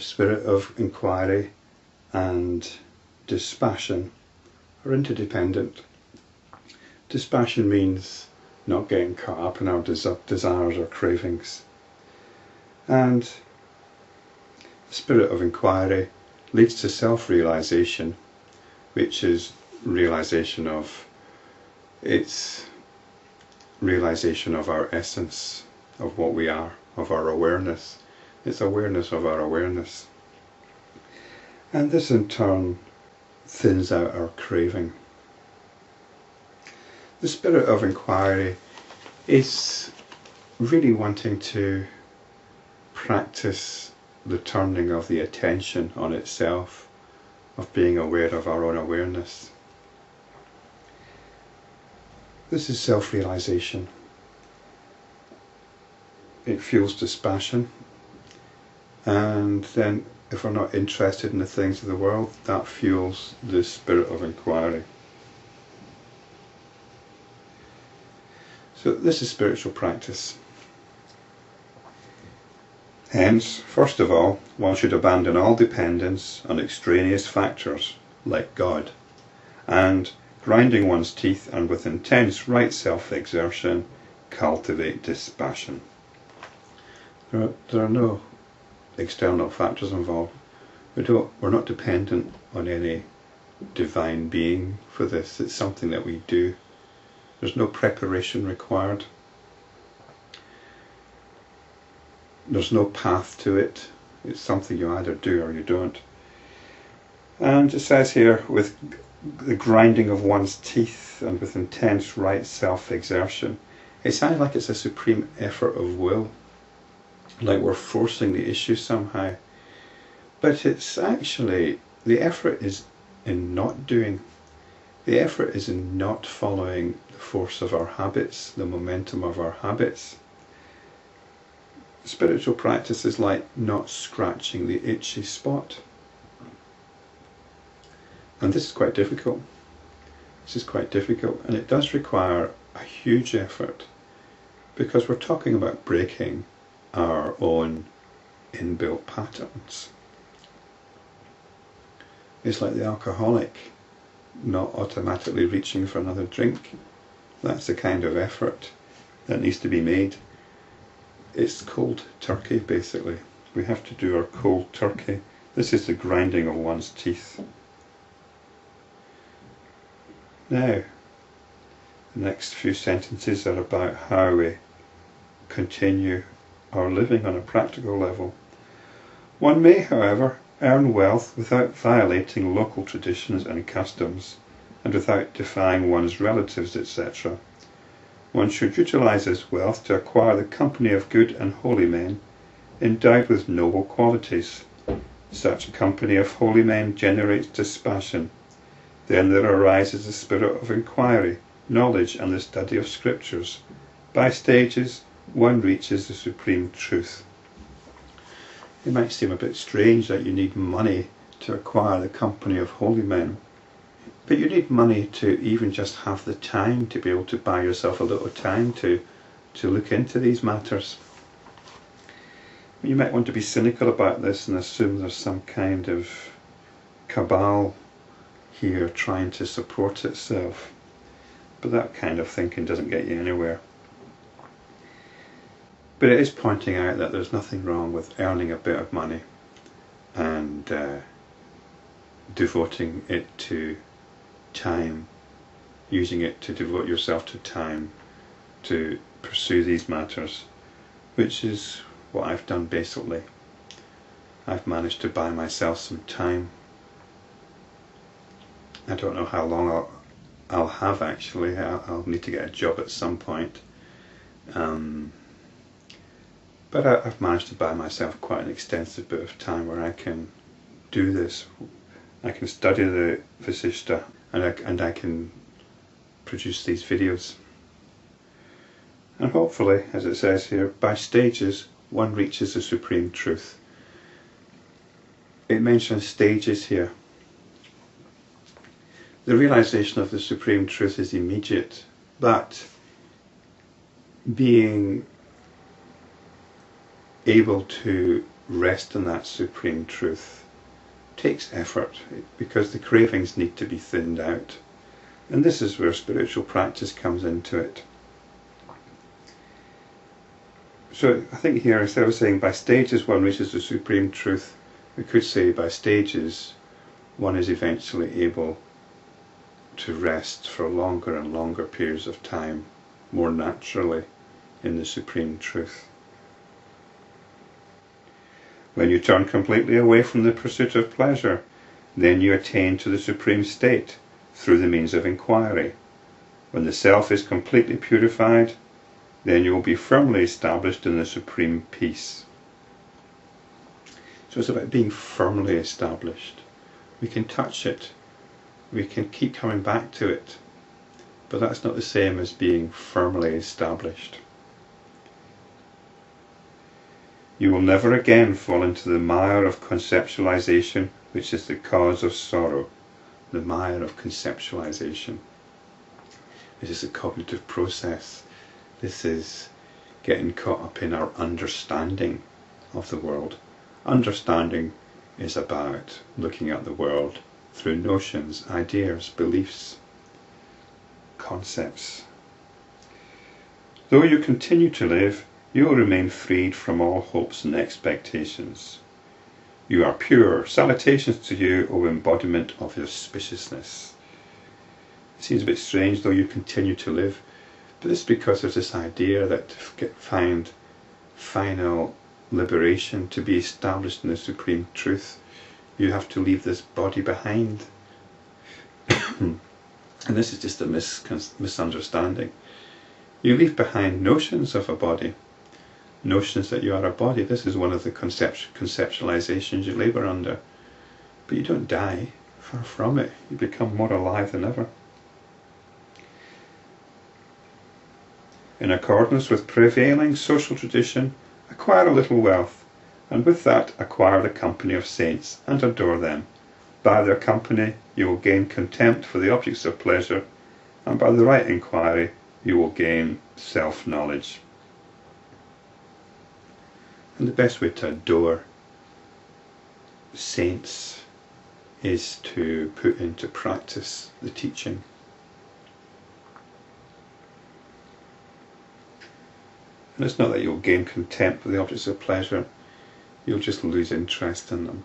the spirit of inquiry and dispassion are interdependent. Dispassion means not getting caught up in our desires or cravings. And the spirit of inquiry leads to self-realization, which is realization of our essence, of what we are, of our awareness. It's awareness of our awareness. And this in turn thins out our craving. The spirit of inquiry is really wanting to practice the turning of the attention on itself, of being aware of our own awareness. This is self-realization. It fuels dispassion, and then if we're not interested in the things of the world, that fuels the spirit of inquiry. So this is spiritual practice. Hence, first of all, one should abandon all dependence on extraneous factors like God, and grinding one's teeth and with intense right self-exertion, cultivate dispassion. There are no external factors involved. We're not dependent on any divine being for this. It's something that we do. There's no preparation required. There's no path to it. It's something you either do or you don't. And it says here, with the grinding of one's teeth and with intense right self-exertion. It sounds like it's a supreme effort of will, like we're forcing the issue somehow. But it's actually, the effort is in not doing. The effort is in not following the force of our habits, the momentum of our habits. Spiritual practice is like not scratching the itchy spot. And this is quite difficult. This is quite difficult, and it does require a huge effort, because we're talking about breaking our own inbuilt patterns. It's like the alcoholic not automatically reaching for another drink. That's the kind of effort that needs to be made. It's cold turkey, basically. We have to do our cold turkey. This is the grinding of one's teeth. Now, the next few sentences are about how we continue our living on a practical level. One may, however, earn wealth without violating local traditions and customs, and without defying one's relatives, etc. One should utilize this wealth to acquire the company of good and holy men, endowed with noble qualities. Such a company of holy men generates dispassion. Then there arises the spirit of inquiry, knowledge, and the study of scriptures. By stages, one reaches the supreme truth. It might seem a bit strange that you need money to acquire the company of holy men, but you need money to even just have the time to be able to buy yourself a little time to look into these matters. You might want to be cynical about this and assume there's some kind of cabal here trying to support itself, but that kind of thinking doesn't get you anywhere. But it is pointing out that there's nothing wrong with earning a bit of money and devoting it to time, using it to devote yourself to time to pursue these matters, which is what I've done basically. I've managed to buy myself some time. I don't know how long I'll have actually. I'll need to get a job at some point. But I've managed to buy myself quite an extensive bit of time where I can do this. I can study the Vasishta and I can produce these videos. And hopefully, as it says here, by stages one reaches the supreme truth. It mentions stages here. The realization of the supreme truth is immediate, but being able to rest in that supreme truth takes effort, because the cravings need to be thinned out. And this is where spiritual practice comes into it. So I think here, instead of saying by stages one reaches the supreme truth, we could say by stages one is eventually able to rest for longer and longer periods of time, more naturally, in the supreme truth. When you turn completely away from the pursuit of pleasure, then you attain to the supreme state through the means of inquiry. When the self is completely purified, then you will be firmly established in the supreme peace. So it's about being firmly established. We can touch it, we can keep coming back to it, but that's not the same as being firmly established. You will never again fall into the mire of conceptualization, which is the cause of sorrow. The mire of conceptualization. This is a cognitive process. This is getting caught up in our understanding of the world. Understanding is about looking at the world through notions, ideas, beliefs, concepts. Though you continue to live, you will remain freed from all hopes and expectations. You are pure. Salutations to you, O embodiment of auspiciousness. It seems a bit strange, though you continue to live, but it's because there's this idea that to find final liberation, to be established in the supreme truth, you have to leave this body behind. And this is just a misunderstanding. You leave behind notions of a body, notions that you are a body. This is one of the conceptualizations you labour under. But you don't die, far from it. You become more alive than ever. In accordance with prevailing social tradition, acquire a little wealth, and with that acquire the company of saints, and adore them. By their company you will gain contempt for the objects of pleasure, and by the right inquiry you will gain self-knowledge. And the best way to adore saints is to put into practice the teaching. And it's not that you'll gain contempt for the objects of pleasure, you'll just lose interest in them.